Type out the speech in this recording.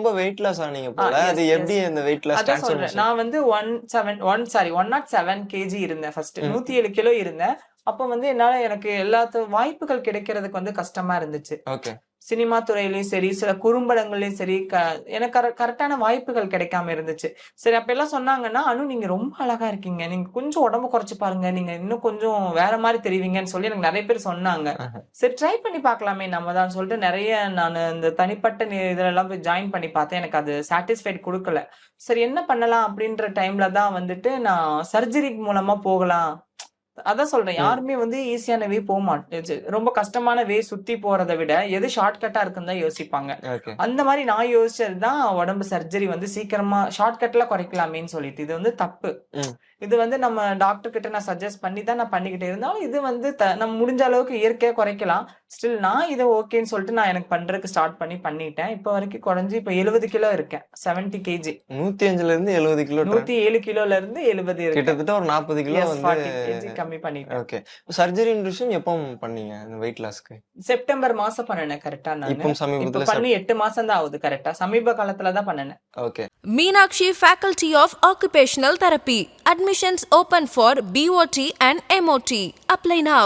ரொம்ப weight loss ஆனீங்க போல. S அது எஸ் எப்படி அந்த வெயிட் லாஸ் அதான் சொல்றேன். டிரான்ஸ்ஃபர்மேஷன்? நான் வந்து 107 கேஜி இருந்தேன் ஃபர்ஸ்ட். 107 கிலோ இருந்தேன். அப்போ வந்து எனக்கு வாய்ப்புகள் கிடைக்கிறதுக்கு வந்து கஷ்டமா இருந்துச்சு. ஓகே. சினிமா துறையிலயும் சரி, சில குறும்படங்கள்லயும் சரி, எனக்கு கரெக்டான வாய்ப்புகள் கிடைக்காம இருந்துச்சு. சரி அப்ப எல்லாம் சொன்னாங்கன்னா, "அனு நீங்க ரொம்ப அழகா இருக்கீங்க. நீங்க கொஞ்சம் உடம்ப குறைச்சு பாருங்க. நீங்க இன்னும் கொஞ்சம் வேற மாரி தெரிவீங்கன்னு" சொல்லி எனக்கு நெறைய பேர் சொன்னாங்க. ஆஹ. சரி ட்ரை பண்ணி பார்க்கலாமே நம்ம தான் சொல்லிட்டு நெறைய நானு இந்த தனிப்பட்ட இதுலலாம் போய் ஜாயின் பண்ணி பார்த்தேன். எனக்கு அது சாட்டிஸ்ஃபைட் குடுக்கல. சரி என்ன பண்ணலாம் அப்படின்ற டைம்ல தான் வந்துட்டு நான் சர்ஜரி மூலமா போகலாம். அதான் சொல்றேன். ம். யாருமே வந்து ஈஸியான வே ரொம்ப கஷ்டமான வே சுத்தி போறத விட, எது ஷார்ட்கட்டா இருக்குன்னு தான் யோசிப்பாங்க. ஓகே. அந்த மாரி நான் யோசிச்சது தான் உடம்பு சர்ஜரி வந்து சீக்கிரமா ஷார்ட்கட்ல குறைக்கலாமேன்னு சொல்லிட்டு. இது வந்து தப்பு. ம். இது வந்து நம்ம டாக்டர் கிட்ட நான் சஜெஸ்ட் பண்ணி தான் நான் பண்ணிக்கிட்டு இருந்தாலும், இது வந்து நம்ம முடிஞ்ச அளவுக்கு இயற்கையா குறைக்கலாம். ஸ்டில் நான் இத ஓகேன்னு சொல்லிட்டு நான் எனக்கு பண்றதுக்கு ஸ்டார்ட் பண்ணிட்டேன். இப்ப வரைக்கும் குறைஞ்சு இப்ப 70 கிலோ இருக்கேன். 70 கேஜி. 105ல இருந்து 70 கிலோ 107 கிலோல இருந்து 70 இருக்கேன். கிட்டத்தட்ட ஒரு 40 கிலோ எஸ் வந்து 40 கேஜி கம்மி பண்ணிட்டேன். ஓகே. சர்ஜரின்ற விஷயம் எப்போ பண்ணீங்க? இந்த வெயிட் லாஸ்க்கு? செப்டம்பர் மாசம் பண்ணுனேன் கரெக்ட்டா நானு. இப்பவும் இப்ப சமீபத்துல பண்ணி 8 மாசம் தான் ஆகுது கரெக்ட்டா. சமீப காலத்துல தான் பண்ணுனேன். Okay. Meenakshi Faculty of Occupational Therapy. Admissions open for BOT and MOT. Apply now.